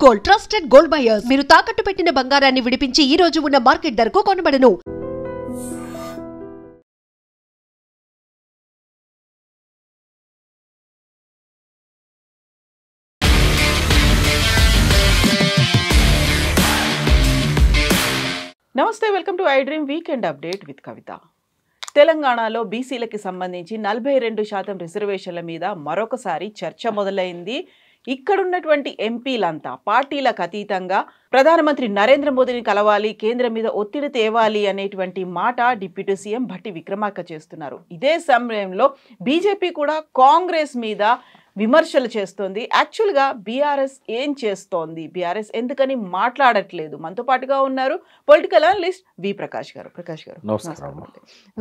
Gold, trusted gold buyers. మీరు తాకట్టు పెట్టిన బంగారాన్ని విడిపించి ఈ రోజు ఉన్న మార్కెట్ ధరకు కొనబడను. నమస్తే, welcome to I dream weekend update with Kavitha. తెలంగాణలో బీసీలకి సంబంధించి 42% రిజర్వేషన్ల మీద మరొకసారి చర్చ మొదలైంది. ఇక్కడున్నటువంటి ఎంపీలంతా పార్టీలకు అతీతంగా ప్రధానమంత్రి నరేంద్ర మోదీని కలవాలి, కేంద్రం మీద ఒత్తిడి తేవాలి అనేటువంటి మాట డిప్యూటీ సీఎం భట్టి విక్రమార్క చేస్తున్నారు. ఇదే సమయంలో బీజేపీ కూడా కాంగ్రెస్ మీద విమర్శలు చేస్తోంది. యాక్చువల్గా బీఆర్ఎస్ ఏం చేస్తోంది, బీఆర్ఎస్ ఎందుకని మాట్లాడట్లేదు? మనతో పాటుగా ఉన్నారు పొలిటికల్ అనలిస్ట్ వి ప్రకాష్ గారు. ప్రకాష్ గారు నమస్కారం.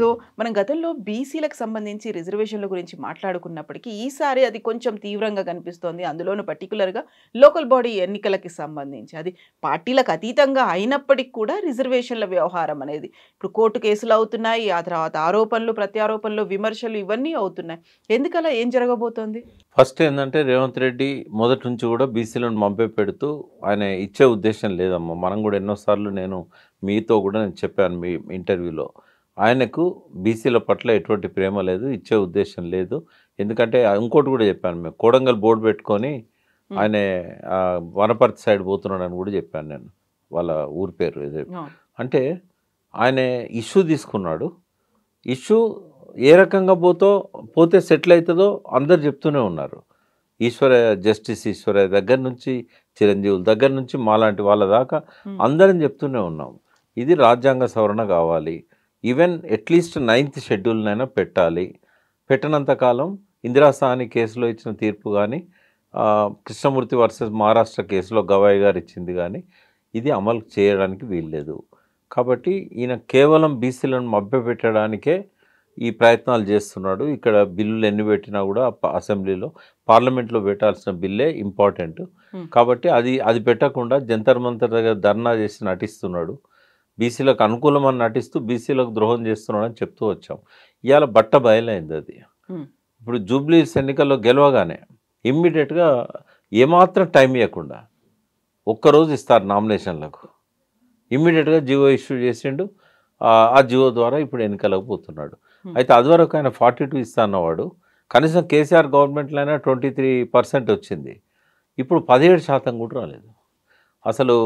సో మనం గతంలో బీసీలకు సంబంధించి రిజర్వేషన్ల గురించి మాట్లాడుకున్నప్పటికీ ఈసారి అది కొంచెం తీవ్రంగా కనిపిస్తోంది. అందులోనూ పర్టికులర్గా లోకల్ బాడీ ఎన్నికలకి సంబంధించి అది పార్టీలకు అతీతంగా అయినప్పటికీ కూడా రిజర్వేషన్ల వ్యవహారం అనేది ఇప్పుడు కోర్టు కేసులు అవుతున్నాయి, ఆ తర్వాత ఆరోపణలు ప్రత్యారోపణలు విమర్శలు ఇవన్నీ అవుతున్నాయి. ఎందుకలా ఏం జరగబోతోంది? ఫస్ట్ ఏంటంటే రేవంత్ రెడ్డి మొదటి నుంచి కూడా బీసీలను మంపే పెడుతూ ఆయన ఇచ్చే ఉద్దేశం లేదమ్మా. మనం కూడా ఎన్నోసార్లు నేను మీతో కూడా నేను చెప్పాను మీ ఇంటర్వ్యూలో, ఆయనకు బీసీల పట్ల ఎటువంటి ప్రేమ లేదు, ఇచ్చే ఉద్దేశం లేదు. ఎందుకంటే ఇంకోటి కూడా చెప్పాను, మేము కోడంగల్ బోర్డు పెట్టుకొని ఆయన వనపర్తి సైడ్ పోతున్నాడని కూడా చెప్పాను నేను, వాళ్ళ ఊరి పేరు ఇదే. అంటే ఆయన ఇష్యూ తీసుకున్నాడు. ఇష్యూ ఏ రకంగా పోతే సెటిల్ అవుతుందో అందరు చెప్తూనే ఉన్నారు. జస్టిస్ ఈశ్వరయ్య దగ్గర నుంచి చిరంజీవుల దగ్గర నుంచి మాలాంటి వాళ్ళ దాకా అందరం చెప్తూనే ఉన్నాం, ఇది రాజ్యాంగ సవరణ కావాలి, ఈవెన్ అట్లీస్ట్ 9th షెడ్యూల్నైనా పెట్టాలి. పెట్టినంతకాలం ఇందిరాసాని కేసులో ఇచ్చిన తీర్పు కానీ, కృష్ణమూర్తి వర్సెస్ మహారాష్ట్ర కేసులో గవాయి గారు ఇచ్చింది కానీ ఇది అమలు చేయడానికి వీల్లేదు. కాబట్టి ఈయన కేవలం బీసీలను మభ్యపెట్టడానికే ఈ ప్రయత్నాలు చేస్తున్నాడు. ఇక్కడ బిల్లులు ఎన్ని పెట్టినా కూడా అసెంబ్లీలో పార్లమెంట్లో పెట్టాల్సిన బిల్లే ఇంపార్టెంట్. కాబట్టి అది పెట్టకుండా జంతర్ మంతర్ దగ్గర ధర్నా చేసి నటిస్తున్నాడు. బీసీలకు అనుకూలమని నటిస్తూ బీసీలకు ద్రోహం చేస్తున్నాడు అని చెప్తూ వచ్చాం. ఇవాళ బట్ట బయలైంది అది. ఇప్పుడు జూబ్లీస్ ఎన్నికల్లో గెలవగానే ఇమ్మీడియట్గా ఏమాత్రం టైం ఇవ్వకుండా ఒక్కరోజు ఇస్తారు నామినేషన్లకు, ఇమ్మీడియట్గా జీవో ఇష్యూ చేసిండు. ఆ జీవో ద్వారా ఇప్పుడు ఎన్నికలకు పోతున్నాడు. అయితే అదివరకు ఆయన 42 ఇస్తా అన్నవాడు, కనీసం కేసీఆర్ గవర్నమెంట్లో అయినా 23% వచ్చింది. ఇప్పుడు 17% కూడా రాలేదు. అసలు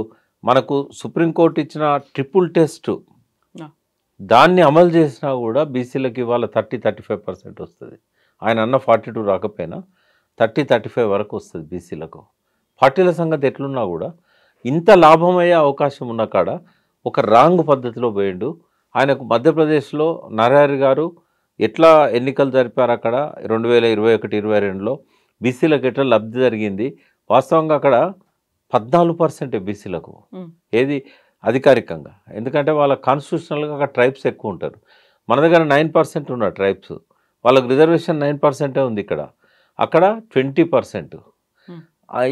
మనకు సుప్రీంకోర్టు ఇచ్చిన ట్రిపుల్ టెస్ట్ దాన్ని అమలు చేసినా కూడా బీసీలకు ఇవాళ 30-35% వస్తుంది. ఆయన అన్న 42 రాకపోయినా 30-35 వరకు వస్తుంది బీసీలకు. పార్టీల సంగతి ఎట్లున్నా కూడా ఇంత లాభమయ్యే అవకాశం ఉన్న కాడ ఒక రాంగ్ పద్ధతిలో పోయిండు. ఆయనకు మధ్యప్రదేశ్లో నరహరి గారు ఎట్లా ఎన్నికలు జరిపారు, అక్కడ 2021-22లో బీసీలకు ఎట్లా లబ్ధి జరిగింది. వాస్తవంగా అక్కడ 14% బీసీలకు, ఏది అధికారికంగా, ఎందుకంటే వాళ్ళ కాన్స్టిట్యూషనల్గా అక్కడ ట్రైబ్స్ ఎక్కువ ఉంటారు. మన దగ్గర 9% ఉన్నారు ట్రైబ్స్, వాళ్ళకి రిజర్వేషన్ 9% ఉంది. అక్కడ 20%.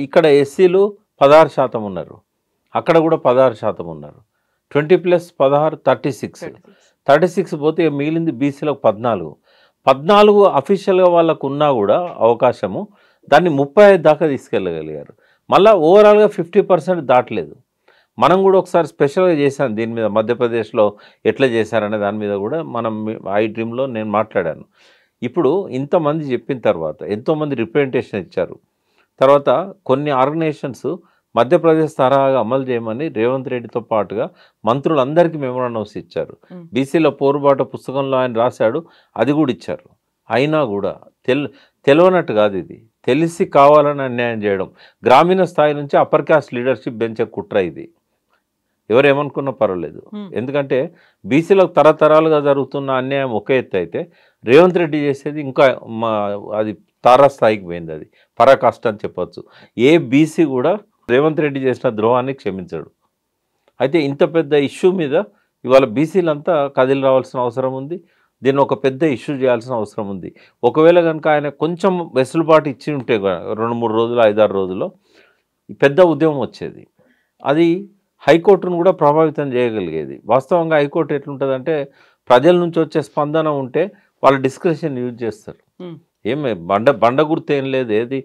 ఇక్కడ ఎస్సీలు 16% ఉన్నారు, అక్కడ కూడా 16% ఉన్నారు. 20+16 36 పోతే మిగిలింది బీసీలకు 14 అఫీషియల్గా వాళ్ళకు ఉన్నా కూడా అవకాశము, దాన్ని 35 దాకా తీసుకెళ్ళగలిగారు. మళ్ళీ ఓవరాల్గా 50% దాటలేదు. మనం కూడా ఒకసారి స్పెషల్గా చేశాను దీని మీద, మధ్యప్రదేశ్లో ఎట్లా చేశారనే దాని మీద కూడా మనం ఐ డ్రీమ్లో నేను మాట్లాడాను. ఇప్పుడు ఇంతమంది చెప్పిన తర్వాత ఎంతోమంది రిప్రజెంటేషన్ ఇచ్చారు. తర్వాత కొన్ని ఆర్గనైజేషన్స్ మధ్యప్రదేశ్ తరహాగా అమలు చేయమని రేవంత్ రెడ్డితో పాటుగా మంత్రులందరికీ మెమోరాండమ్స్ ఇచ్చారు. బీసీల పోరుబాట పుస్తకంలో ఆయన రాశాడు, అది కూడా ఇచ్చారు. అయినా కూడా తెలియనట్టు కాదు, ఇది తెలిసి కావాలని అన్యాయం చేయడం. గ్రామీణ స్థాయి నుంచి అప్పర్ క్యాస్ట్ లీడర్షిప్ పెంచే కుట్ర ఇది. ఎవరేమనుకున్నా పర్వాలేదు, ఎందుకంటే బీసీలకు తరతరాలుగా జరుగుతున్న అన్యాయం ఒక ఎత్తు అయితే రేవంత్ రెడ్డి చేసేది ఇంకా అది తారాస్థాయికి పోయింది, అది పరాకాష్ట అని చెప్పచ్చు. ఏ బీసీ కూడా రేవంత్ రెడ్డి చేసిన ద్రోహాన్ని క్షమించడు. అయితే ఇంత పెద్ద ఇష్యూ మీద ఇవాళ బీసీలంతా కదిలి రావాల్సిన అవసరం ఉంది. దీన్ని ఒక పెద్ద ఇష్యూ చేయాల్సిన అవసరం ఉంది. ఒకవేళ కనుక ఆయన కొంచెం వెసులుబాటు ఇచ్చి ఉంటే 2-3 రోజులు 5-6 రోజుల్లో పెద్ద ఉద్యమం వచ్చేది. అది హైకోర్టును కూడా ప్రభావితం చేయగలిగేది. వాస్తవంగా హైకోర్టు ఎట్లుంటుందంటే ప్రజల నుంచి వచ్చే స్పందన ఉంటే వాళ్ళ డిస్క్రిప్షన్ యూజ్ చేస్తారు. ఏమే బండ గుర్తు ఏం లేదు, ఏది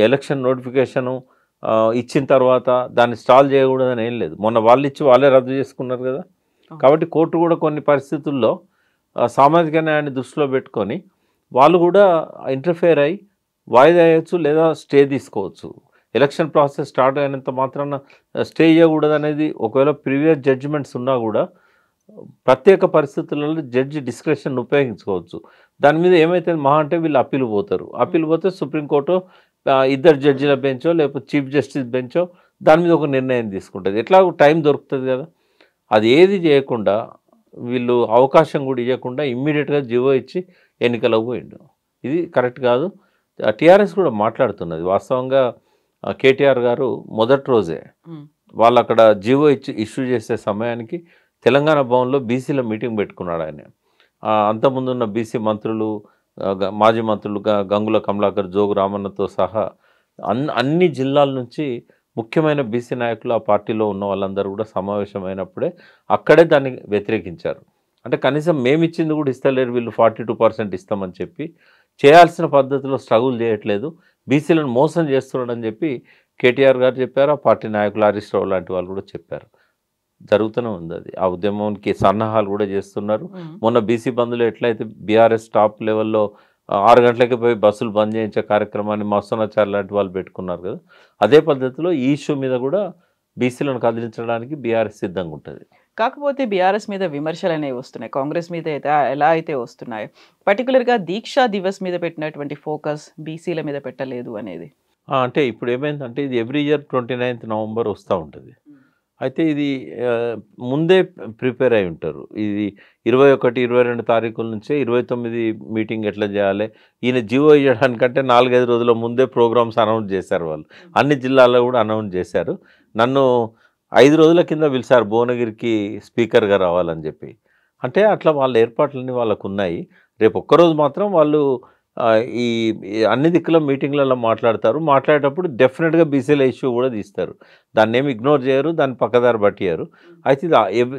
ఎలక్షన్ నోటిఫికేషను ఇచ్చిన తర్వాత దాన్ని స్టాల్ చేయకూడదని ఏం లేదు. మొన్న వాళ్ళు ఇచ్చి వాళ్ళే రద్దు చేసుకున్నారు కదా. కాబట్టి కోర్టు కూడా కొన్ని పరిస్థితుల్లో సామాజిక న్యాయాన్ని దృష్టిలో పెట్టుకొని వాళ్ళు కూడా ఇంటర్ఫేర్ అయ్యి వాయిదా వేయచ్చు లేదా స్టే తీసుకోవచ్చు. ఎలక్షన్ ప్రాసెస్ స్టార్ట్ అయినంత మాత్రాన స్టే చేయకూడదు అనేది ఒకవేళ ప్రీవియస్ జడ్జిమెంట్స్ ఉన్నా కూడా ప్రత్యేక పరిస్థితులలో జడ్జి డిస్క్రిప్షన్ ఉపయోగించుకోవచ్చు. దాని మీద ఏమైతే మహా అంటే వీళ్ళు అప్పీల్ పోతారు. అప్పీల్ పోతే సుప్రీంకోర్టు ఇద్దరు జడ్జిల బెంచో లేకపోతే చీఫ్ జస్టిస్ బెంచో దాని మీద ఒక నిర్ణయం తీసుకుంటుంది. ఎట్లా టైం దొరుకుతుంది కదా. అది ఏది చేయకుండా వీళ్ళు అవకాశం కూడా ఇవ్వకుండా ఇమ్మీడియట్గా జీవో ఇచ్చి ఎన్నికలకు పోయిండు. ఇది కరెక్ట్ కాదు. టీఆర్ఎస్ కూడా మాట్లాడుతున్నది. వాస్తవంగా కేటీఆర్ గారు మొదటి రోజే వాళ్ళు అక్కడ జీవో ఇష్యూ చేసే సమయానికి తెలంగాణ భవన్లో బీసీల మీటింగ్ పెట్టుకున్నాడు ఆయన. అంతకుముందున్న బీసీ మంత్రులు, మాజీ మంత్రులు గంగుల కమలాకర్, జోగు రామన్నతో సహా అన్ని జిల్లాల నుంచి ముఖ్యమైన బీసీ నాయకులు ఆ పార్టీలో ఉన్న వాళ్ళందరూ కూడా సమావేశమైనప్పుడే అక్కడే దాన్ని వ్యతిరేకించారు. అంటే కనీసం మేము ఇచ్చింది కూడా ఇస్తలేరు వీళ్ళు 42% ఇస్తామని చెప్పి చేయాల్సిన పద్ధతిలో స్ట్రగుల్ చేయట్లేదు, బీసీలను మోసం చేస్తున్నాడని చెప్పి కేటీఆర్ గారు చెప్పారు. ఆ పార్టీ నాయకులు హరీష్ రావు లాంటి వాళ్ళు కూడా చెప్పారు. జరుగుతూనే ఉంది అది. ఆ ఉద్యమానికి సన్నాహాలు కూడా చేస్తున్నారు. మొన్న బీసీ బంధువులు ఎట్లయితే బీఆర్ఎస్ టాప్ లెవెల్లో 6 గంటలకి పోయి బస్సులు బంద్ చేయించే కార్యక్రమాన్ని మస్తనాచార్ లాంటి వాళ్ళు పెట్టుకున్నారు కదా, అదే పద్ధతిలో ఈ ఇష్యూ మీద కూడా బీసీలను కదిలించడానికి బీఆర్ఎస్ సిద్ధంగా ఉంటుంది. కాకపోతే బీఆర్ఎస్ మీద విమర్శలు అనేవి వస్తున్నాయి, కాంగ్రెస్ మీద ఎలా అయితే వస్తున్నాయో, పర్టికులర్గా దీక్షా దివస్ మీద పెట్టినటువంటి ఫోకస్ బీసీల మీద పెట్టలేదు అనేది. అంటే ఇప్పుడు ఏమైందంటే ఇది ఎవ్రీ ఇయర్ 29th నవంబర్ వస్తూ ఉంటుంది. అయితే ఇది ముందే ప్రిపేర్ అయి ఉంటారు. ఇది 21, 22 తారీఖుల నుంచే 29 మీటింగ్ ఎట్లా చేయాలి, ఈయన జీవో ఇవ్వడానికంటే 4-5 రోజుల ముందే ప్రోగ్రామ్స్ అనౌన్స్ చేశారు వాళ్ళు. అన్ని జిల్లాల్లో కూడా అనౌన్స్ చేశారు. నన్ను 5 రోజుల కింద పిలిచారు భువనగిరికి స్పీకర్గా రావాలని చెప్పి. అంటే అట్లా వాళ్ళ ఏర్పాట్లన్నీ వాళ్ళకు ఉన్నాయి. రేపు ఒక్కరోజు మాత్రం వాళ్ళు ఈ అన్ని దిక్కుల మీటింగ్లలో మాట్లాడేటప్పుడు డెఫినెట్గా బీసీల ఇష్యూ కూడా తీస్తారు. దాన్ని ఏమి ఇగ్నోర్ చేయరు, దాన్ని పక్కదారి పట్టియారు. అయితే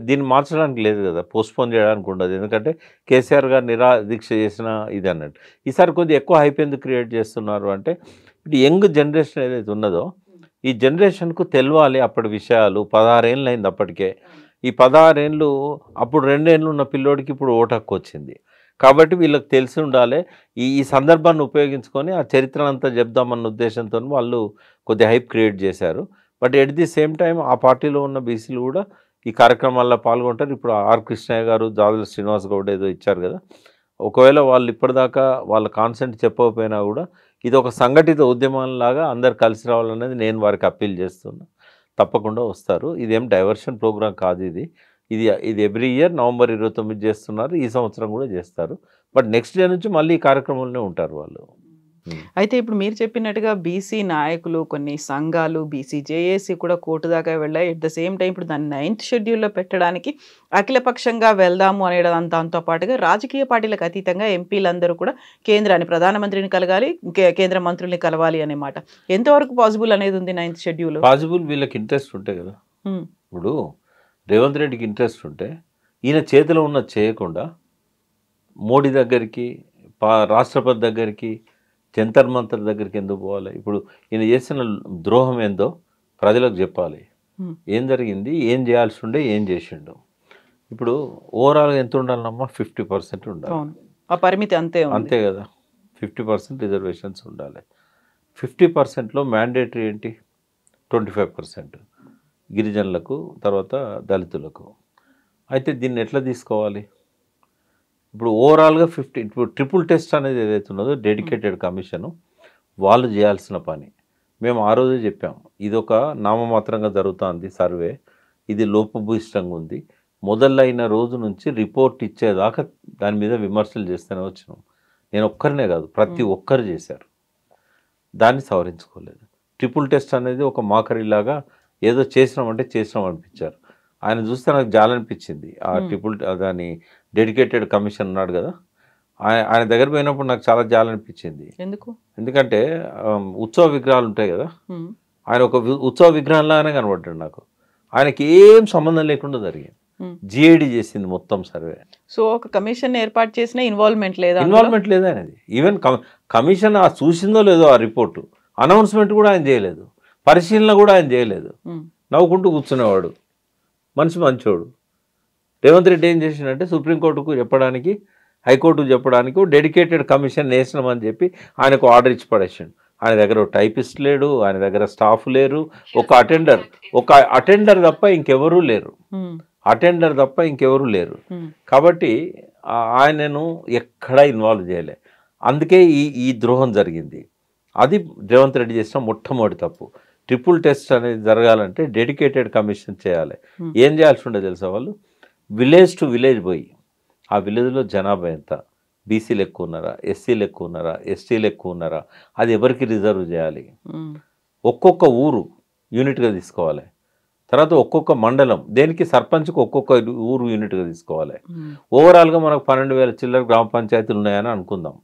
దీన్ని మార్చడానికి లేదు కదా, పోస్ట్పోన్ చేయడానికి ఉండదు. ఎందుకంటే కేసీఆర్ గారు నిరాదీక్ష చేసిన ఇది అన్నట్టు. ఈసారి కొద్దిగా ఎక్కువ హైప్ ఎందుకు క్రియేట్ చేస్తున్నారు అంటే ఇప్పుడు యంగ్ జనరేషన్ ఏదైతే ఉన్నదో ఈ జనరేషన్కు తెలవాలి అప్పటి విషయాలు. 16 ఏళ్ళు అయింది అప్పటికే. ఈ 16 ఏళ్ళు అప్పుడు 2 ఏళ్ళు ఉన్న పిల్లోడికి ఇప్పుడు ఓటు హక్కు వచ్చింది. కాబట్టి వీళ్ళకి తెలిసి ఉండాలి. ఈ సందర్భాన్ని ఉపయోగించుకొని ఆ చరిత్రను అంతా చెప్దామన్న ఉద్దేశంతో వాళ్ళు కొద్దిగా హైప్ క్రియేట్ చేశారు. But at the same time ఆ పార్టీలో ఉన్న బీసీలు కూడా ఈ కార్యక్రమాల్లో పాల్గొంటారు. ఇప్పుడు ఆర్ కృష్ణయ్య గారు, జాదుల శ్రీనివాస్ గౌడ్ ఏదో ఇచ్చారు కదా, ఒకవేళ వాళ్ళు ఇప్పటిదాకా వాళ్ళ కాన్సెంట్ చెప్పకపోయినా కూడా ఇది ఒక సంఘటిత ఉద్యమంలాగా అందరు కలిసి రావాలనేది నేను వారికి అప్పీల్ చేస్తున్నా. తప్పకుండా వస్తారు. ఇదేం డైవర్షన్ ప్రోగ్రాం కాదు. ఇది ఎవ్రీ ఇయర్ నవంబర్ 29 చేస్తున్నారు. ఈ సంవత్సరం కూడా చేస్తారు. బట్ నెక్స్ట్ డే నుంచి మళ్ళీ ఈ కార్యక్రమంలోనే ఉంటారు వాళ్ళు. అయితే ఇప్పుడు మీరు చెప్పినట్టుగా బీసీ నాయకులు, కొన్ని సంఘాలు, బీసీ జేఏసీ కూడా కోర్టు దాకా వెళ్ళాయి. ఎట్ ద సేమ్ టైం ఇప్పుడు దాన్ని 9th షెడ్యూల్లో పెట్టడానికి అఖిలపక్షంగా వెళ్దాము అనే దాంతో పాటుగా రాజకీయ పార్టీలకు అతీతంగా ఎంపీలందరూ కూడా కేంద్రాన్ని, ప్రధానమంత్రిని కలగాలి, కేంద్ర మంత్రుల్ని కలవాలి అనే మాట ఎంతవరకు పాసిబుల్ అనేది ఉంది 9th షెడ్యూల్? పాసిబుల్, వీళ్ళకి ఇంట్రెస్ట్ ఉంటాయి కదా. ఇప్పుడు రేవంత్ రెడ్డికి ఇంట్రెస్ట్ ఉంటే ఈయన చేతిలో ఉన్నది చేయకుండా మోడీ దగ్గరికి, రాష్ట్రపతి దగ్గరికి, జంతర్ మంతర్ దగ్గరికి ఎందుకు పోవాలి? ఇప్పుడు ఈయన చేసిన ద్రోహం ఏందో ప్రజలకు చెప్పాలి. ఏం జరిగింది, ఏం చేయాల్సి ఉండే, ఏం చేసిండు. ఇప్పుడు ఓవరాల్గా ఎంత ఉండాలమ్మా? 50% ఉండాలి. ఆ పరిమితి అంతే కదా. 50% రిజర్వేషన్స్ ఉండాలి. 50%లో మ్యాండేటరీ ఏంటి? 25% గిరిజనులకు, తర్వాత దళితులకు. అయితే దీన్ని ఎట్లా తీసుకోవాలి? ఇప్పుడు ఓవరాల్గా 50. ఇప్పుడు ట్రిపుల్ టెస్ట్ అనేది ఏదైతే ఉన్నదో డెడికేటెడ్ కమిషను వాళ్ళు చేయాల్సిన పని. మేము ఆ రోజే చెప్పాము, ఇది ఒక నామమాత్రంగా జరుగుతుంది సర్వే, ఇది లోపభూయిష్టంగా ఉంది. మొదలైన రోజు నుంచి రిపోర్ట్ ఇచ్చేదాకా దాని మీద విమర్శలు చేస్తూనే వచ్చినాం. నేను ఒక్కరినే కాదు, ప్రతి ఒక్కరు చేశారు. దాన్ని సవరించుకోలేదు. ట్రిపుల్ టెస్ట్ అనేది ఒక మాకరీలాగా ఏదో చేసినామంటే చేసినాం అనిపించారు. ఆయన చూస్తే నాకు జాలనిపించింది. ఆ దాని డెడికేటెడ్ కమిషన్ ఉన్నాడు కదా, ఆయన దగ్గర పోయినప్పుడు నాకు చాలా జాలనిపించింది. ఎందుకంటే ఉత్సవ విగ్రహాలు ఉంటాయి కదా, ఆయన ఒక ఉత్సవ విగ్రహంలాగానే కనబడ్డాడు నాకు. ఆయనకి ఏం సంబంధం లేకుండా జరిగింది. జిఐడి చేసింది మొత్తం సర్వే. సో ఒక కమిషన్ ఏర్పాటు చేసిన ఇన్వాల్వ్మెంట్ లేదా అనేది. ఈవెన్ కమిషన్ చూసిందో లేదో ఆ రిపోర్టు, అనౌన్స్మెంట్ కూడా ఆయన చేయలేదు. పరిశీలన కూడా ఆయన చేయలేదు, నవ్వుకుంటూ కూర్చునేవాడు. మనిషి మంచోడు. రేవంత్ రెడ్డి ఏం చేసిందంటే సుప్రీంకోర్టుకు చెప్పడానికి, హైకోర్టుకు చెప్పడానికి డెడికేటెడ్ కమిషన్ వేసినామని చెప్పి ఆయనకు ఆర్డర్ ఇచ్చి పడేసాడు. ఆయన దగ్గర ఒక టైపిస్ట్ లేడు, ఆయన దగ్గర స్టాఫ్ లేరు, ఒక అటెండర్ తప్ప ఇంకెవరూ లేరు, కాబట్టి ఆయనను ఎక్కడా ఇన్వాల్వ్ చేయలే. అందుకే ఈ ద్రోహం జరిగింది. అది రేవంత్ రెడ్డి చేసిన మొట్టమొదటి తప్పు. ట్రిపుల్ టెస్ట్ అనేది జరగాలంటే డెడికేటెడ్ కమిషన్ చేయాలి. ఏం చేయాల్సి ఉండదు తెలుసా, వాళ్ళు విలేజ్ టు విలేజ్ పోయి ఆ విలేజ్లో జనాభా ఎంత, బీసీలు ఎక్కువ ఉన్నారా, ఎస్సీలు ఎక్కువ ఉన్నారా, ఎస్టీలు ఎక్కువ ఉన్నారా, అది ఎవరికి రిజర్వ్ చేయాలి, ఒక్కొక్క ఊరు యూనిట్గా తీసుకోవాలి. తర్వాత ఒక్కొక్క మండలం, దేనికి సర్పంచ్కి ఒక్కొక్క ఊరు యూనిట్గా తీసుకోవాలి. ఓవరాల్గా మనకు 12,000 చిల్లర గ్రామ పంచాయతీలు ఉన్నాయని అనుకుందాం.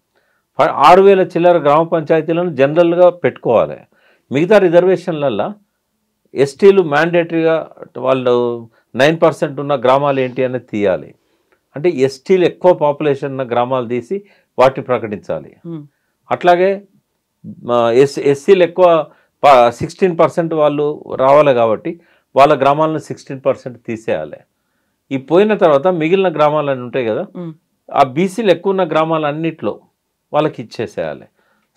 6,000 చిల్లర గ్రామ పంచాయతీలను జనరల్గా పెట్టుకోవాలి. మిగతా రిజర్వేషన్లల్లో ఎస్టీలు మ్యాండేటరీగా వాళ్ళు 9% ఉన్న గ్రామాలు ఏంటి అనేది తీయాలి. అంటే ఎస్టీలు ఎక్కువ పాపులేషన్ ఉన్న గ్రామాలు తీసి వాటిని ప్రకటించాలి. అట్లాగే ఎస్సీలు ఎక్కువ 16% వాళ్ళు రావాలి కాబట్టి వాళ్ళ గ్రామాలను 16% తీసేయాలి. ఈ పోయిన తర్వాత మిగిలిన గ్రామాలన్నీ ఉంటాయి కదా, ఆ బీసీలు ఎక్కువ ఉన్న గ్రామాలన్నింటిలో వాళ్ళకి ఇచ్చేసేయాలి.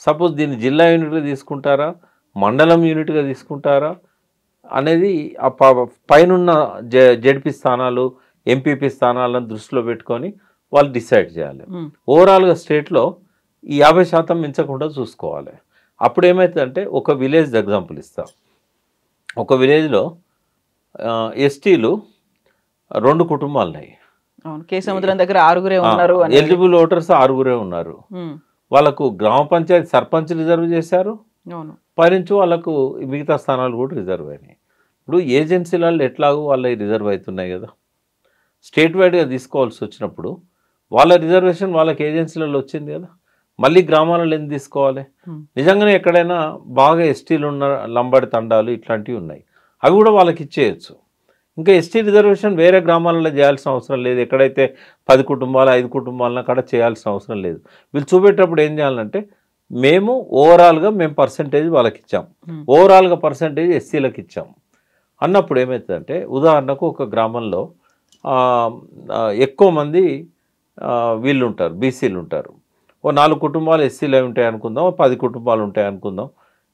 సపోజ్ దీన్ని జిల్లా యూనిట్గా తీసుకుంటారా, మండలం యూనిట్గా తీసుకుంటారా అనేది ఆ పైనున్న జెడ్పీ స్థానాలు, ఎంపీపీ స్థానాలను దృష్టిలో పెట్టుకొని వాళ్ళు డిసైడ్ చేయాలి. ఓవరాల్గా స్టేట్లో ఈ 50% మించకుండా చూసుకోవాలి. అప్పుడు ఏమవుతుందంటే, ఒక విలేజ్ ఎగ్జాంపుల్ ఇస్తాం. ఒక విలేజ్లో ఎస్టీలు 2 కుటుంబాలు ఉన్నాయి. కేసముద్రం దగ్గర 6 ఉన్నారు, ఎలిజిబుల్ ఓటర్స్ 6 ఉన్నారు. వాళ్ళకు గ్రామ పంచాయతీ సర్పంచ్ రిజర్వ్ చేశారు, పైనుంచి వాళ్ళకు మిగతా స్థానాలు కూడా రిజర్వ్ అయినాయి. ఇప్పుడు ఏజెన్సీలలో ఎట్లాగో వాళ్ళ రిజర్వ్ అవుతున్నాయి కదా, స్టేట్ వైడ్గా తీసుకోవాల్సి వచ్చినప్పుడు వాళ్ళ రిజర్వేషన్ వాళ్ళకి ఏజెన్సీలలో వచ్చింది కదా, మళ్ళీ గ్రామాలలో ఎందుకు తీసుకోవాలి? నిజంగానే ఎక్కడైనా బాగా ఎస్టీలు ఉన్న లంబాడి తండాలు ఇట్లాంటివి ఉన్నాయి, అవి కూడా వాళ్ళకి ఇచ్చేయచ్చు. ఇంకా ఎస్టీ రిజర్వేషన్ వేరే గ్రామాలలో చేయాల్సిన అవసరం లేదు. ఎక్కడైతే 10 కుటుంబాలు 5 కుటుంబాలను అక్కడ చేయాల్సిన అవసరం లేదు. వీళ్ళు చూపెట్టేటప్పుడు ఏం చేయాలంటే, మేము ఓవరాల్గా పర్సంటేజ్ వాళ్ళకి ఇచ్చాం, ఓవరాల్గా పర్సంటేజ్ ఎస్సీలకు ఇచ్చాం అన్నప్పుడు ఏమవుతుందంటే, ఉదాహరణకు ఒక గ్రామంలో ఎక్కువ మంది వీళ్ళు ఉంటారు, బీసీలు ఉంటారు. ఓ 4 కుటుంబాలు ఎస్సీలే ఉంటాయి అనుకుందాం, 10 కుటుంబాలు ఉంటాయి అనుకుందాం,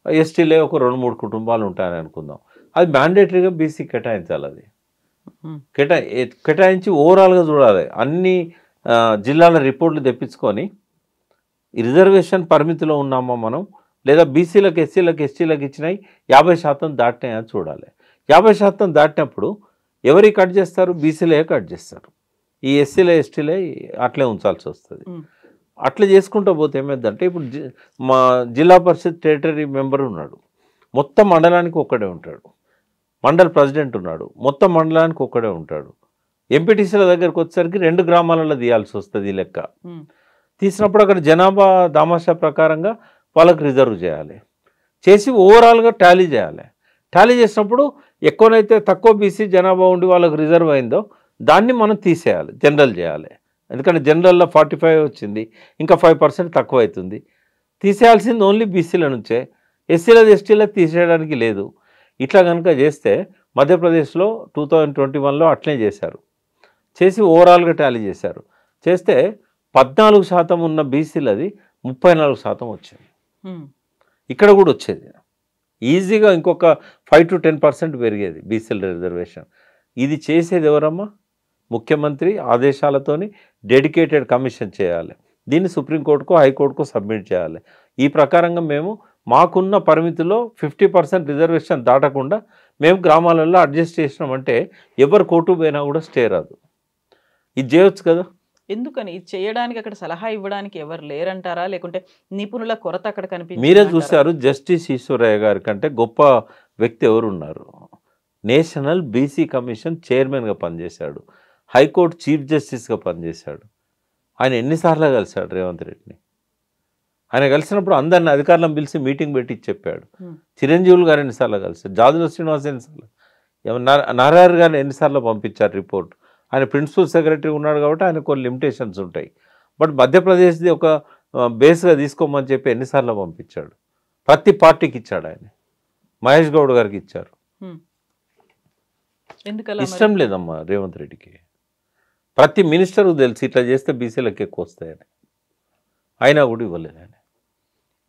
ఎస్టీలే ఒక 2-3 కుటుంబాలు ఉంటాయని అనుకుందాం. అది మ్యాండేటరీగా బీసీ కేటాయించాలి. అది కేటాయించి ఓవరాల్గా చూడాలి. అన్ని జిల్లాల రిపోర్ట్లు తెప్పించుకొని రిజర్వేషన్ పరిమితిలో ఉన్నామా మనం, లేదా బీసీలకు ఎస్సీలకు ఎస్టీలకు ఇచ్చినాయి 50% దాటినాయా చూడాలి. 50% దాటినప్పుడు ఎవరికి కట్ చేస్తారు? బీసీలే కట్ చేస్తారు. ఈ ఎస్సీలే ఎస్టీలే అట్లే ఉంచాల్సి వస్తుంది. అట్లా చేసుకుంటూ పోతే ఏమైందంటే, ఇప్పుడు మా జిల్లా పరిషత్ టెరిటరీ మెంబర్ ఉన్నాడు, మొత్తం మండలానికి ఒక్కడే ఉంటాడు. మండల్ ప్రెసిడెంట్ ఉన్నాడు, మొత్తం మండలానికి ఒక్కడే ఉంటాడు. ఎంపీటీసీల దగ్గరికి వచ్చేసరికి 2 గ్రామాలలో తీయాల్సి వస్తుంది. ఈ లెక్క తీసినప్పుడు అక్కడ జనాభా దామాషా ప్రకారంగా వాళ్ళకి రిజర్వ్ చేయాలి, చేసి ఓవరాల్గా టాలీ చేయాలి. టాలీ చేసినప్పుడు ఎక్కువనైతే తక్కువ బీసీ జనాభా ఉండి వాళ్ళకి రిజర్వ్ అయిందో దాన్ని మనం తీసేయాలి, జనరల్ చేయాలి. ఎందుకంటే జనరల్లో 45 వచ్చింది, ఇంకా 5% తక్కువ అవుతుంది. తీసేయాల్సింది ఓన్లీ బీసీల నుంచే, ఎస్సీల ఎస్టీలకు తీసేయడానికి లేదు. ఇట్లా కనుక చేస్తే మధ్యప్రదేశ్లో 2021లో అట్లే చేశారు. చేసి ఓవరాల్గా టాలీ చేశారు. చేస్తే 14% ఉన్న బీసీలది 34% వచ్చింది. ఇక్కడ కూడా వచ్చేది ఈజీగా, ఇంకొక 5 to 10% పెరిగేది బీసీల రిజర్వేషన్. ఇది చేసేది ఎవరమ్మా? ముఖ్యమంత్రి ఆదేశాలతోని డెడికేటెడ్ కమిషన్ చేయాలి. దీన్ని సుప్రీంకోర్టుకు, హైకోర్టుకు సబ్మిట్ చేయాలి. ఈ ప్రకారంగా మేము మాకున్న పరిమితిలో 50% రిజర్వేషన్ దాటకుండా మేము గ్రామాలలో అడ్జస్ట్ చేసినామంటే ఎవరు కోర్టు పోయినా కూడా స్టే రాదు. ఇది చేయొచ్చు కదా. ఎందుకని ఇది చేయడానికి అక్కడ సలహా ఇవ్వడానికి ఎవరు లేరంటారా, లేకుంటే నిపుణుల కొరత అక్కడ కనిపిస్తుంది? మీరే చూశారు, జస్టిస్ ఈశ్వరయ్య గారి కంటే గొప్ప వ్యక్తి ఎవరు ఉన్నారు? నేషనల్ బీసీ కమిషన్ చైర్మన్గా పనిచేశాడు, హైకోర్టు చీఫ్ జస్టిస్గా పనిచేశాడు. ఆయన ఎన్నిసార్లు కలిశాడు రేవంత్ రెడ్డిని? ఆయన కలిసినప్పుడు అందరిని అధికారులను పిలిచి మీటింగ్ పెట్టి చెప్పాడు. చిరంజీవులు గారు ఎన్నిసార్లు కలిశారు, జాదుల శ్రీనివాస్ ఎన్నిసార్లు, నారాయణ గారిని ఎన్నిసార్లు పంపించారు రిపోర్ట్. ఆయన ప్రిన్సిపల్ సెక్రటరీ ఉన్నాడు కాబట్టి ఆయన కొన్ని లిమిటేషన్స్ ఉంటాయి. బట్ మధ్యప్రదేశ్ది ఒక బేస్గా తీసుకోమని చెప్పి ఎన్నిసార్లు పంపించాడు, ప్రతి పార్టీకి ఇచ్చాడు ఆయన. మహేష్ గౌడ్ గారికి ఇచ్చారు. ఎందుకలా ఇష్టం లేదమ్మా రేవంత్ రెడ్డికి. ప్రతి మినిస్టర్కు తెలుసు ఇట్లా చేస్తే బీసీలకు ఎక్కువ వస్తాయని, అయినా కూడా ఇవ్వలేదు ఆయన.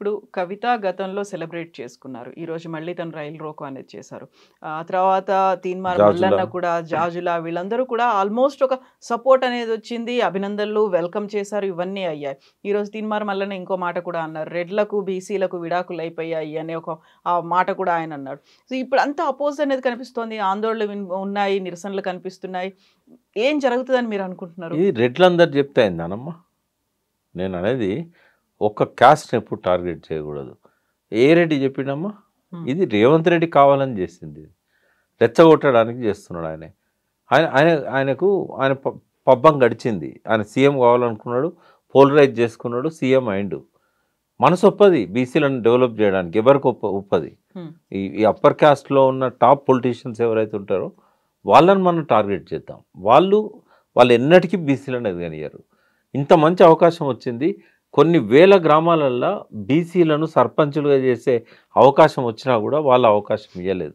ఇప్పుడు కవిత గతంలో సెలబ్రేట్ చేసుకున్నారు, ఈరోజు మళ్ళీ తను రైలు రోకో అనేది చేశారు. ఆ తర్వాత తీన్మార్ మల్లన్న కూడా, జాజులా, వీళ్ళందరూ కూడా ఆల్మోస్ట్ ఒక సపోర్ట్ అనేది వచ్చింది, అభినందనలు వెల్కమ్ చేశారు, ఇవన్నీ అయ్యాయి. ఈరోజు తీన్మార్ మల్లన్న ఇంకో మాట కూడా అన్నారు, రెడ్లకు బీసీలకు విడాకులు అయిపోయాయి అనే ఒక ఆ మాట కూడా ఆయన అన్నాడు. సో ఇప్పుడు అంతా అపోజ్ అనేది కనిపిస్తోంది, ఆందోళనలు ఉన్నాయి, నిరసనలు కనిపిస్తున్నాయి. ఏం జరుగుతుందని మీరు అనుకుంటున్నారు? ఇది రెడ్లందరూ చెప్తే అయిందానమ్మా. నేను అనేది ఒక్క క్యాస్ట్ని ఎప్పుడు టార్గెట్ చేయకూడదు. ఏ రెడ్డి చెప్పిండమ్మా? ఇది రేవంత్ రెడ్డి కావాలని చేసింది, రెచ్చగొట్టడానికి చేస్తున్నాడు ఆయన. ఆయనకు ఆయన పబ్బం గడిచింది, ఆయన సీఎం కావాలనుకున్నాడు, పోలరైజ్ చేసుకున్నాడు, సీఎం అయిండు. మనసు ఒప్పది బీసీలను డెవలప్ చేయడానికి, ఎవరికి ఒప్పది. ఈ అప్పర్ క్యాస్ట్లో ఉన్న టాప్ పొలిటీషియన్స్ ఎవరైతే ఉంటారో వాళ్ళని మనం టార్గెట్ చేద్దాం. వాళ్ళు ఎన్నటికీ బీసీలను ఎదగనియరు. ఇంత మంచి అవకాశం వచ్చింది, కొన్ని వేల గ్రామాలల్లో బీసీలను సర్పంచులుగా చేసే అవకాశం వచ్చినా కూడా వాళ్ళ అవకాశం ఇవ్వలేదు.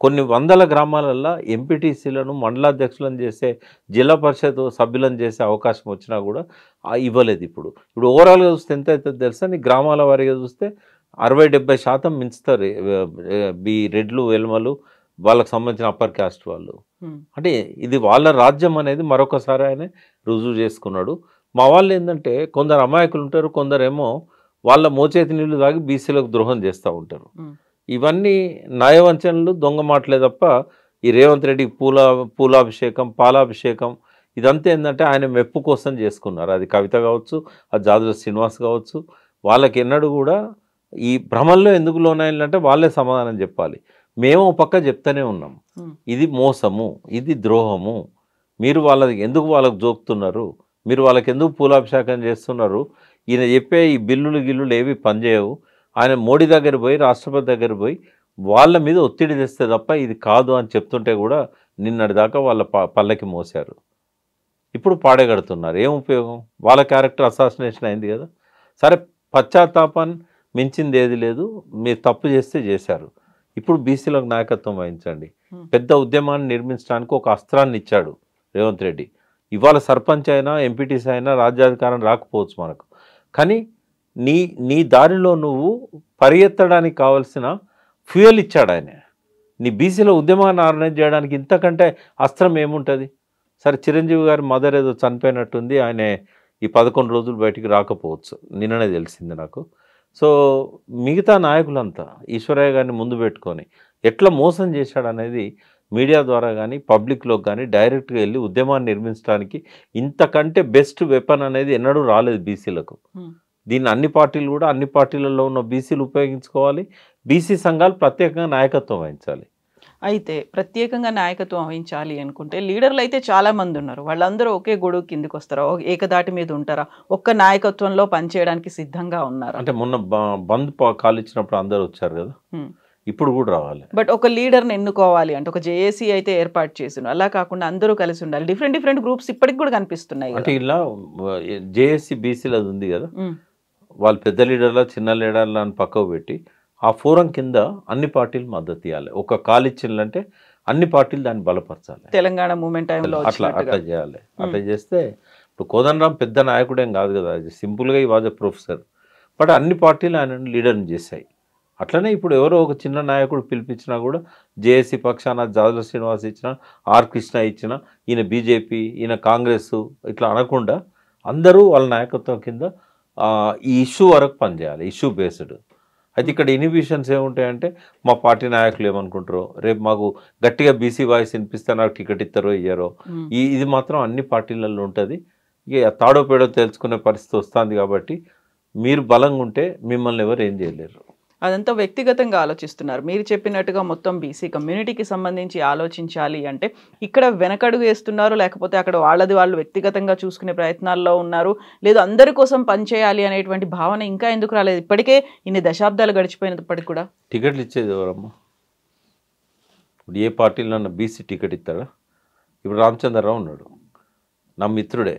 కొన్ని వందల గ్రామాలల్లో ఎంపీటీసీలను మండలాధ్యక్షులను చేసే, జిల్లా పరిషత్ సభ్యులను చేసే అవకాశం వచ్చినా కూడా ఇవ్వలేదు. ఇప్పుడు ఓవరాల్గా చూస్తే ఎంత అవుతుంది తెలుసా? నీ గ్రామాల వారీగా చూస్తే 60-70% మించుతారు ఈ రెడ్లు, వెల్మలు, వాళ్ళకు సంబంధించిన అప్పర్ క్యాస్ట్ వాళ్ళు. అంటే ఇది వాళ్ళ రాజ్యం అనేది మరొకసారి ఆయన రుజువు చేసుకున్నాడు. మా వాళ్ళు ఏంటంటే కొందరు అమాయకులు ఉంటారు, కొందరేమో వాళ్ళ మోచేతి నీళ్లు తాగి బీసీలకు ద్రోహం చేస్తూ ఉంటారు. ఇవన్నీ నయవంచనలు, దొంగ మాటలే తప్ప ఈ రేవంత్ రెడ్డికి పూలాభిషేకం, పాలాభిషేకం ఇదంతా ఏంటంటే ఆయన మెప్పు కోసం చేసుకున్నారు. అది కవిత కావచ్చు, అది జాదుల శ్రీనివాస్ కావచ్చు. వాళ్ళకి ఎన్నడూ కూడా ఈ భ్రమల్లో ఎందుకు లోనైందంటే వాళ్ళే సమాధానం చెప్పాలి. మేము పక్క చెప్తూనే ఉన్నాం, ఇది మోసము, ఇది ద్రోహము, మీరు ఎందుకు వాళ్ళకు జోకుతున్నారు, మీరు వాళ్ళకి ఎందుకు పూలాభిషేకం చేస్తున్నారు, ఈయన చెప్పే ఈ గిల్లులు ఏవి పనిచేయవు. ఆయన మోడీ దగ్గర పోయి, రాష్ట్రపతి దగ్గర పోయి వాళ్ళ మీద ఒత్తిడి తెస్తే తప్ప ఇది కాదు అని చెప్తుంటే కూడా నిన్నటి దాకా వాళ్ళ పల్లకి మోసారు. ఇప్పుడు పాడగడుతున్నారు. ఏం ఉపయోగం? వాళ్ళ క్యారెక్టర్ అసాసినేషన్ అయింది కదా. సరే, పశ్చాత్తాపాన్ని మించింది ఏది లేదు, మీరు తప్పు చేస్తే చేశారు. ఇప్పుడు బీసీలకు నాయకత్వం వహించండి. పెద్ద ఉద్యమాన్ని నిర్మించడానికి ఒక అస్త్రాన్ని ఇచ్చాడు రేవంత్ రెడ్డి. ఇవాళ సర్పంచ్ అయినా, ఎంపీటీసీ అయినా రాజ్యాధికారం రాకపోవచ్చు మనకు, కానీ నీ దారిలో నువ్వు పరిగెత్తడానికి కావాల్సిన ఫ్యూయల్ ఇచ్చాడు ఆయన. నీ బీసీలో ఉద్యమాన్ని ఆర్గనైజ్ చేయడానికి ఇంతకంటే అస్త్రం ఏముంటుంది? సరే, చిరంజీవి గారి మదర్ ఏదో చనిపోయినట్టుంది, ఆయన ఈ 11 రోజులు బయటికి రాకపోవచ్చు, నిన్ననే తెలిసింది నాకు. సో మిగతా నాయకులంతా ఈశ్వరయ్య గారిని ముందు పెట్టుకొని ఎట్లా మోసం చేశాడు అనేది మీడియా ద్వారా కానీ, పబ్లిక్లోకి కానీ డైరెక్ట్గా వెళ్ళి ఉద్యమాన్ని నిర్మించడానికి ఇంతకంటే బెస్ట్ వెపన్ అనేది ఎన్నడూ రాలేదు బీసీలకు. దీన్ని అన్ని పార్టీలు కూడా, అన్ని పార్టీలలో ఉన్న బీసీలు ఉపయోగించుకోవాలి. బీసీ సంఘాలు ప్రత్యేకంగా నాయకత్వం వహించాలి. అయితే ప్రత్యేకంగా నాయకత్వం వహించాలి అనుకుంటే లీడర్లు అయితే చాలా మంది ఉన్నారు, వాళ్ళందరూ ఒకే గొడుగు కిందికి వస్తారా, ఏకదాటి మీద ఉంటారా, ఒక్క నాయకత్వంలో పనిచేయడానికి సిద్ధంగా ఉన్నారు? అంటే మొన్న బంద్ కాల్ ఇచ్చినప్పుడు అందరూ వచ్చారు కదా, ఇప్పుడు కూడా రావాలి. బట్ ఒక లీడర్ని ఎన్నుకోవాలి అంటే ఒక జేఏసీ అయితే ఏర్పాటు చేసిండు, అలా కాకుండా అందరూ కలిసి ఉండాలి. డిఫరెంట్ గ్రూప్స్ ఇప్పటికి కూడా కనిపిస్తున్నాయి. అంటే ఇలా జేఏసీ బీసీలు అది ఉంది కదా, వాళ్ళు పెద్ద లీడర్ల, చిన్న లీడర్ల అని పక్కకు పెట్టి ఆ ఫోరం కింద అన్ని పార్టీలు మద్దతు ఇవ్వాలి. ఒక కాల్ ఇచ్చిందంటే అన్ని పార్టీలు దాన్ని బలపరచాలి. తెలంగాణ మూమెంట్ టైంలో అట్లా చేయాలి. అట్లా చేస్తే ఇప్పుడు కోదండరాం పెద్ద నాయకుడేం కాదు కదా, సింపుల్గా ఈ వాజ్ ఎ ప్రొఫెసర్, బట్ అన్ని పార్టీలు ఆయన లీడర్ని చేశాయి. అట్లనే ఇప్పుడు ఎవరో ఒక చిన్న నాయకుడు పిలిపించినా కూడా జేఏసీ పక్షాన జాదుల శ్రీనివాస్ ఇచ్చినా, ఆర్ కృష్ణ ఇచ్చినా, ఈయన బీజేపీ, ఈయన కాంగ్రెస్ ఇట్లా అనకుండా అందరూ వాళ్ళ నాయకత్వం కింద ఈ ఇష్యూ వరకు పనిచేయాలి, ఇష్యూ బేస్డ్. అయితే ఇక్కడ ఇన్హిబిషన్స్ ఏముంటాయంటే మా పార్టీ నాయకులు ఏమనుకుంటారో, రేపు మాకు గట్టిగా బీసీ వాయిస్ వినిపిస్తే నాకు టికెట్ ఇస్తారో ఇయ్యారో, ఇది మాత్రం అన్ని పార్టీలలో ఉంటుంది. ఇక తాడో పేడో తెలుసుకునే పరిస్థితి వస్తుంది. కాబట్టి మీరు బలంగా ఉంటే మిమ్మల్ని ఎవరు ఏం చేయలేరు. అదంతా వ్యక్తిగతంగా ఆలోచిస్తున్నారు. మీరు చెప్పినట్టుగా మొత్తం బీసీ కమ్యూనిటీకి సంబంధించి ఆలోచించాలి అంటే ఇక్కడ వెనకడుగు వేస్తున్నారు, లేకపోతే అక్కడ వాళ్ళు వ్యక్తిగతంగా చూసుకునే ప్రయత్నాల్లో ఉన్నారు, లేదు అందరి కోసం పనిచేయాలి అనేటువంటి భావన ఇంకా ఎందుకు రాలేదు? ఇప్పటికే ఇన్ని దశాబ్దాలు గడిచిపోయినప్పటికీ కూడా టికెట్లు ఇచ్చేది ఎవరమ్మా? ఇప్పుడు ఏ పార్టీలో బీసీ టికెట్ ఇస్తారా? ఇప్పుడు రామచంద్రరావు ఉన్నాడు, నా మిత్రుడే,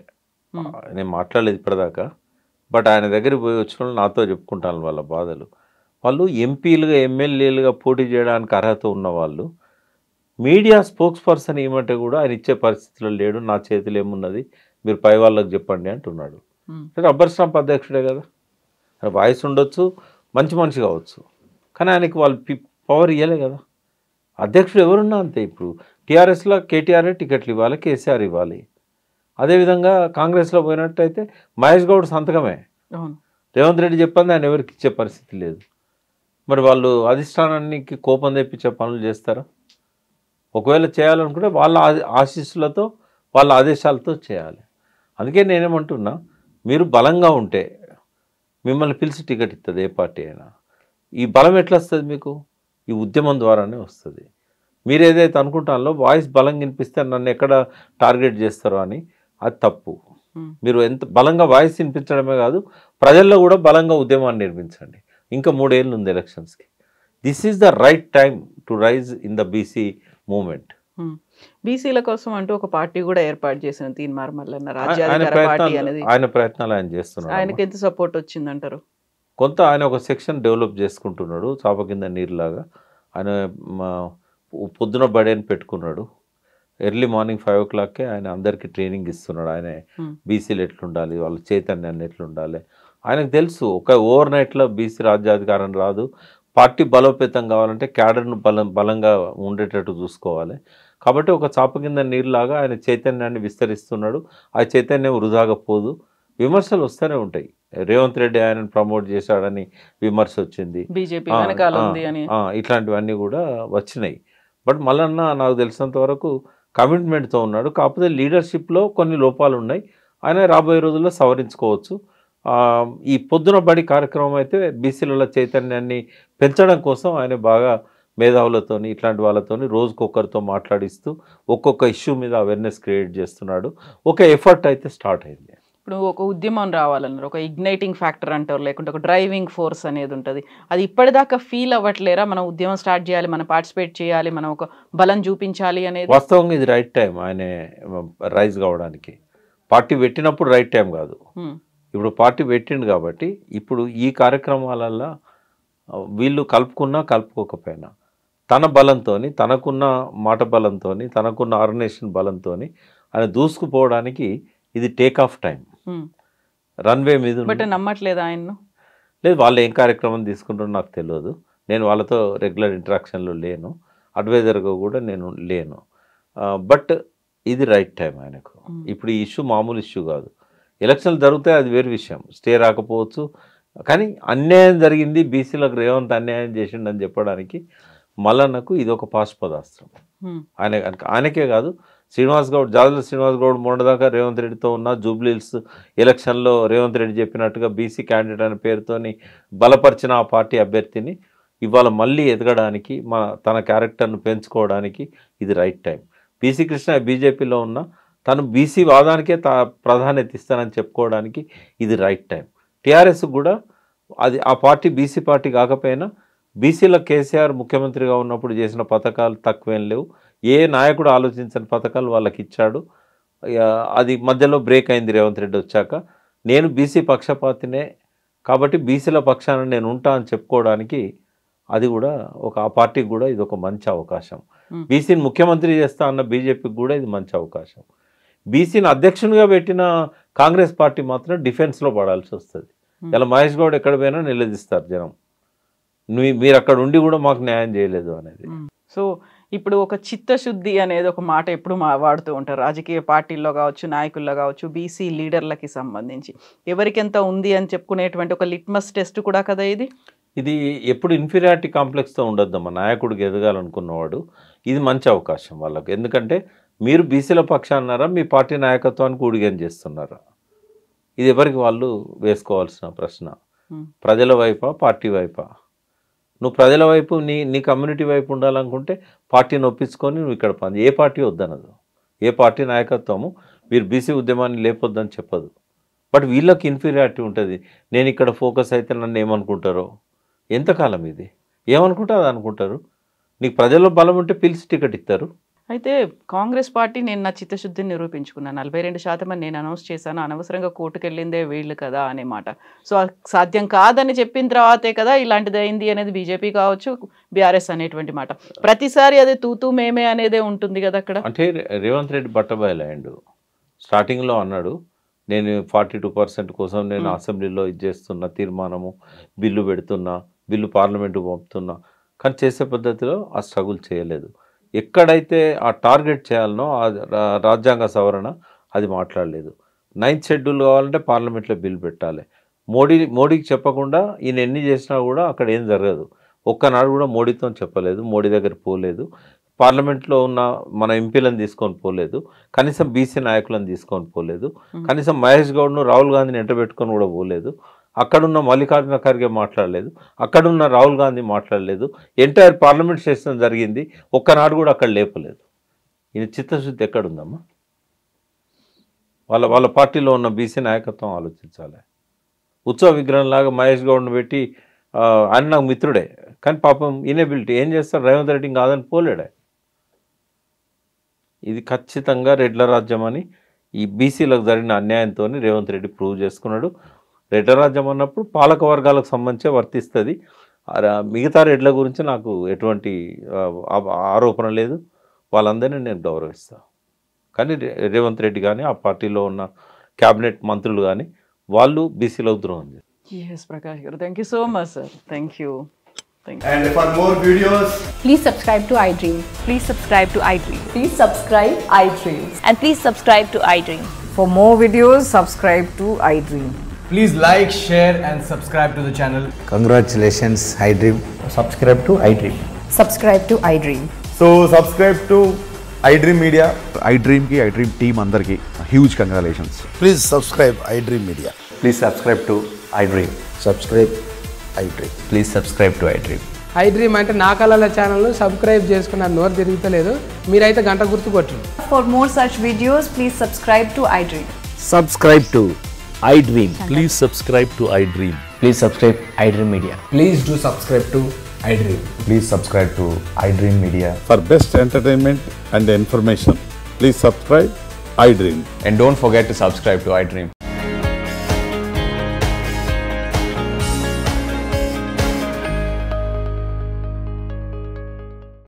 నేను మాట్లాడలేదు ఇప్పటిదాకా, బట్ ఆయన దగ్గరికి పోయి వచ్చిన వాళ్ళు నాతో చెప్పుకుంటాను వాళ్ళ బాధలు. వాళ్ళు ఎంపీలుగా ఎమ్మెల్యేలుగా పోటీ చేయడానికి అర్హత ఉన్న వాళ్ళు మీడియా స్పోక్స్ పర్సన్ ఏమంటే కూడా ఆయన ఇచ్చే పరిస్థితిలో లేడు, నా చేతిలో ఏమున్నది మీరు పై వాళ్ళకి చెప్పండి అంటున్నాడు. రబ్బర్ స్టాంప్ అధ్యక్షుడే కదా, వాయిస్ ఉండొచ్చు, మంచి మనిషి కావచ్చు, కానీ ఆయనకి వాళ్ళు పవర్ ఇవ్వలే కదా. అధ్యక్షుడు ఎవరున్నా అంతే. ఇప్పుడు టీఆర్ఎస్లో కేటీఆర్ఏ టికెట్లు ఇవ్వాలి, కేసీఆర్ ఇవ్వాలి. అదేవిధంగా కాంగ్రెస్లో పోయినట్టయితే మహేష్ గౌడ్ సంతకమే, రేవంత్ రెడ్డి చెప్పింది ఆయన ఎవరికి ఇచ్చే పరిస్థితి లేదు. మరి వాళ్ళు అధిష్టానానికి కోపం తెప్పించే పనులు చేస్తారా? ఒకవేళ చేయాలనుకుంటే వాళ్ళ ఆశీస్సులతో వాళ్ళ ఆదేశాలతో చేయాలి. అందుకే నేనేమంటున్నా, మీరు బలంగా ఉంటే మిమ్మల్ని పిలిచి టికెట్ ఇస్తుంది ఏ పార్టీ అయినా. ఈ బలం ఎట్లా వస్తుంది మీకు? ఈ ఉద్యమం ద్వారానే వస్తుంది. మీరు ఏదైతే అనుకుంటానో వాయిస్ బలంగా వినిపిస్తే నన్ను ఎక్కడ టార్గెట్ చేస్తారో అని, అది తప్పు. మీరు ఎంత బలంగా వాయిస్ వినిపించడమే కాదు, ప్రజల్లో కూడా బలంగా ఉద్యమాన్ని నిర్మించండి. ఇంకా 3 ఏళ్ళు ఉంది ఎలక్షన్స్కి. This is the right time to rise in the BC movement. బీసీల కోసం అంటూ ఒక పార్టీ కూడా ఏర్పాటు చేసిన తీన్మార్ మల్లన్న ఆయన ప్రయత్నాలు ఆయన చేస్తున్నాడు. ఆయనకి ఎంత సపోర్ట్ వచ్చిందంటారు? కొంత ఆయన ఒక సెక్షన్ డెవలప్ చేసుకుంటున్నాడు, చాప కింద నీరులాగా. ఆయన పొద్దున బడేని పెట్టుకున్నాడు, ఎర్లీ మార్నింగ్ 5 o'clockకే ఆయన అందరికీ ట్రైనింగ్ ఇస్తున్నాడు. ఆయన బీసీలు ఎట్లుండాలి, వాళ్ళ చైతన్యాన్ని ఎట్లుండాలి ఆయనకు తెలుసు. ఒక ఓవర్ నైట్లో బీసీ రాజ్యాధికారం రాదు. పార్టీ బలోపేతం కావాలంటే క్యాడర్ను బలంగా ఉండేటట్టు చూసుకోవాలి. కాబట్టి ఒక చాప కింద నీరులాగా ఆయన చైతన్యాన్ని విస్తరిస్తున్నాడు. ఆ చైతన్యం వృధాగా పోదు. విమర్శలు వస్తూనే ఉంటాయి. రేవంత్ రెడ్డి ఆయనను ప్రమోట్ చేశాడని విమర్శ వచ్చింది, ఇట్లాంటివన్నీ కూడా వచ్చినాయి. బట్ మల్లన్న నాకు తెలిసినంత వరకు కమిట్మెంట్తో ఉన్నాడు. కాకపోతే లీడర్షిప్లో కొన్ని లోపాలు ఉన్నాయి, ఆయన రాబోయే రోజుల్లో సవరించుకోవచ్చు. ఈ పొద్దున బడి కార్యక్రమం అయితే బీసీల చైతన్యాన్ని పెంచడం కోసం ఆయన బాగా మేధావులతోని ఇట్లాంటి వాళ్ళతోని రోజుకొకరితో మాట్లాడిస్తూ ఒక్కొక్క ఇష్యూ మీద అవేర్నెస్ క్రియేట్ చేస్తున్నాడు. ఒక ఎఫర్ట్ అయితే స్టార్ట్ అయింది. ఇప్పుడు ఒక ఉద్యమం రావాలన్నారు, ఒక ఇగ్నైటింగ్ ఫ్యాక్టర్ అంటారు, లేకుంటే ఒక డ్రైవింగ్ ఫోర్స్ అనేది ఉంటుంది. అది ఇప్పటిదాకా ఫీల్ అవ్వట్లేరా? మనం ఉద్యమం స్టార్ట్ చేయాలి, మనం పార్టిసిపేట్ చేయాలి, మనం ఒక బలం చూపించాలి అనేది. వాస్తవంగా ఇది రైట్ టైం ఆయన రైజ్ కావడానికి. పార్టీ పెట్టినప్పుడు రైట్ టైం కాదు, ఇప్పుడు పార్టీ పెట్టిండు కాబట్టి. ఇప్పుడు ఈ కార్యక్రమాలల్లో వీళ్ళు కలుపుకున్నా కలుపుకోకపోయినా తన బలంతో, తనకున్న మాట బలంతో, తనకున్న ఆర్గనైజేషన్ బలంతో ఆయన దూసుకుపోవడానికి ఇది టేక్ ఆఫ్ టైం. రన్వే మీద నమ్మట్లేదు ఆయన్ను. లేదు, వాళ్ళు ఏం కార్యక్రమం తీసుకుంటారో నాకు తెలియదు. నేను వాళ్ళతో రెగ్యులర్ ఇంటరాక్షన్లో లేను, అడ్వైజర్గా కూడా నేను లేను. బట్ ఇది రైట్ టైం ఆయనకు. ఇప్పుడు ఈ ఇష్యూ మామూలు ఇష్యూ కాదు. ఎలక్షన్లు జరుగుతాయి, అది వేరే విషయం, స్టే రాకపోవచ్చు. కానీ అన్యాయం జరిగింది, బీసీలకు రేవంత్ అన్యాయం చేసిండని చెప్పడానికి మల్లన్నకు ఇది ఒక పాశుపదాస్త్రం. ఆయనకే కాదు, జాజుల శ్రీనివాస్ గౌడ్ మొన్నదాకా రేవంత్ రెడ్డితో ఉన్న జూబ్లీహిల్స్ ఎలక్షన్లో రేవంత్ రెడ్డి చెప్పినట్టుగా బీసీ క్యాండిడేట్ అనే పేరుతోని బలపరిచిన ఆ పార్టీ అభ్యర్థిని ఇవాళ మళ్ళీ ఎదగడానికి, తన క్యారెక్టర్ను పెంచుకోవడానికి ఇది రైట్ టైం. బీసీ కృష్ణ బీజేపీలో ఉన్న తను బీసీ వాదానికే ప్రాధాన్యత ఇస్తానని చెప్పుకోవడానికి ఇది రైట్ టైం. టీఆర్ఎస్ కూడా అది ఆ పార్టీ బీసీ పార్టీ కాకపోయినా బీసీలో కేసీఆర్ ముఖ్యమంత్రిగా ఉన్నప్పుడు చేసిన పథకాలు తక్కువేం లేవు. ఏ నాయకుడు ఆలోచించని పథకాలు వాళ్ళకి ఇచ్చాడు. అది మధ్యలో బ్రేక్ అయింది రేవంత్ రెడ్డి వచ్చాక. నేను బీసీ పక్షపాతినే కాబట్టి బీసీల పక్షాన నేను ఉంటా అని చెప్పుకోవడానికి అది కూడా ఆ పార్టీకి కూడా ఇది ఒక మంచి అవకాశం. బీసీని ముఖ్యమంత్రి చేస్తా అన్న బీజేపీకి కూడా ఇది మంచి అవకాశం. బీసీని అధ్యక్షునిగా పెట్టిన కాంగ్రెస్ పార్టీ మాత్రం డిఫెన్స్లో పడాల్సి వస్తుంది. ఇలా మహేష్ గౌడ్ ఎక్కడ పోయినా నిలదీస్తారు జనం, మీరు అక్కడ ఉండి కూడా మాకు న్యాయం చేయలేదు అనేది. సో ఇప్పుడు ఒక చిత్తశుద్ధి అనేది ఒక మాట ఎప్పుడు వాడుతూ ఉంటారు రాజకీయ పార్టీల్లో కావచ్చు, నాయకుల్లో కావచ్చు, బీసీ లీడర్లకి సంబంధించి ఎవరికి ఎంత ఉంది అని చెప్పుకునేటువంటి ఒక లిట్మస్ టెస్ట్ కూడా కదా ఇది. ఇది ఎప్పుడు ఇన్ఫీరియారిటీ కాంప్లెక్స్తో ఉండొద్దమ్మా. నాయకుడికి ఎదగాలనుకున్నవాడు ఇది మంచి అవకాశం వాళ్ళకు. ఎందుకంటే మీరు బీసీల పక్షాన్నారా, మీ పార్టీ నాయకత్వానికి ఊడిగం చేస్తున్నారా? ఇది ఎవరికి వాళ్ళు వేసుకోవాల్సిన ప్రశ్న. ప్రజల వైపా, పార్టీ వైపా? నువ్వు ప్రజల వైపు, నీ కమ్యూనిటీ వైపు ఉండాలనుకుంటే పార్టీని ఒప్పించుకొని నువ్వు ఇక్కడ పని. ఏ పార్టీ వద్దనదు, ఏ పార్టీ నాయకత్వము మీరు బీసీ ఉద్యమాన్ని లేపొద్దని చెప్పదు. బట్ వీళ్ళకి ఇన్ఫీరియారిటీ ఉంటుంది. నేను ఇక్కడ ఫోకస్ అయితే నన్ను ఏమనుకుంటారో. ఎంతకాలం ఇది ఏమనుకుంటారు? అది అనుకుంటారు. నీకు ప్రజల్లో బలం ఉంటే పిలిచి టికెట్ ఇస్తారు. అయితే కాంగ్రెస్ పార్టీ నేను నా చిత్తశుద్ధిని నిరూపించుకున్నాను, 42% అని నేను అనౌన్స్ చేశాను, అనవసరంగా కోర్టుకు వెళ్ళిందే వీళ్ళు కదా అనే మాట. సో సాధ్యం కాదని చెప్పిన తర్వాతే కదా ఇలాంటిది అయింది అనేది బీజేపీ కావచ్చు, బీఆర్ఎస్ అనేటువంటి మాట. ప్రతిసారి అదే తూతూ మేమే అనేదే ఉంటుంది కదా అక్కడ. అంటే రేవంత్ రెడ్డి బట్టబయలయ్యాడు. స్టార్టింగ్లో అన్నాడు, నేను 42% కోసం నేను అసెంబ్లీలో ఇది చేస్తున్నా, తీర్మానము బిల్లు పెడుతున్నా, బిల్లు పార్లమెంటుకు పంపుతున్నా, కానీ చేసే పద్ధతిలో ఆ స్ట్రగుల్ చేయలేదు. ఎక్కడైతే ఆ టార్గెట్ చేయాలనో ఆ రాజ్యాంగ సవరణ అది మాట్లాడలేదు. 9th షెడ్యూల్ కావాలంటే పార్లమెంట్లో బిల్ పెట్టాలి. మోడీకి చెప్పకుండా ఈయన ఎన్ని చేసినా కూడా అక్కడ ఏం జరగదు. ఒక్కనాడు కూడా మోడీతో చెప్పలేదు, మోడీ దగ్గర పోలేదు, పార్లమెంట్లో ఉన్న మన ఎంపీలను తీసుకొని పోలేదు, కనీసం బీసీ నాయకులను తీసుకొని పోలేదు, కనీసం మహేష్ గౌడ్ను రాహుల్ గాంధీని ఎంట పెట్టుకొని కూడా పోలేదు, అక్కడున్న మల్లికార్జున ఖర్గే మాట్లాడలేదు, అక్కడున్న రాహుల్ గాంధీ మాట్లాడలేదు. ఎంటైర్ పార్లమెంట్ సెషన్ జరిగింది, ఒక్కనాడు కూడా అక్కడ లేపలేదు. ఈయన చిత్తశుద్ధి ఎక్కడుందమ్మా? వాళ్ళ పార్టీలో ఉన్న బీసీ నాయకత్వం ఆలోచించాలి. ఉత్సవ విగ్రహంలాగా మహేష్ గౌడ్ను పెట్టి ఆయన నాకు మిత్రుడే, కానీ పాపం ఇనేబిలిటీ ఏం చేస్తారు, రేవంత్ రెడ్డి కాదని పోలేడే. ఇది ఖచ్చితంగా రెడ్ల రాజ్యం అని ఈ బీసీలకు జరిగిన అన్యాయంతో రేవంత్ రెడ్డి ప్రూవ్ చేసుకున్నాడు. రెడ్ల రాజ్యం అన్నప్పుడు పాలక వర్గాలకు సంబంధించే వర్తిస్తుంది. మిగతా రెడ్ల గురించి నాకు ఎటువంటి ఆరోపణ లేదు, వాళ్ళందరినీ నేను గౌరవిస్తాను. కానీ రేవంత్ రెడ్డి కానీ ఆ పార్టీలో ఉన్న క్యాబినెట్ మంత్రులు కానీ వాళ్ళు బీసీలకు ద్రోహం చేస్తారు. Yes, Prakash garu. Thank you so much, sir. Thank you. And for more videos, please subscribe to iDream. Please subscribe to iDream. Please subscribe iDream. And please subscribe to iDream. For more videos, subscribe to iDream. please like, share and subscribe to the channel. Congratulations, iDream. Subscribe to iDream. Subscribe to iDream. So subscribe to iDream Media. iDream ki iDream team andarki huge congratulations. Please subscribe iDream Media. Please subscribe to iDream. Subscribe iDream. Please subscribe to iDream. iDream అంటే నా కళల ఛానల్ను subscribe చేసుకున్నారు, నోరు తిరుగుతలేదు, మీరైతే గంట గుర్తు కొట్టండి. For more such videos, please subscribe to iDream. Subscribe to iDream. Please subscribe to iDream. Please subscribe iDream Media. Please do subscribe to iDream. Please subscribe to iDream Media. For best entertainment and information, please subscribe iDream. And don't forget to subscribe to iDream.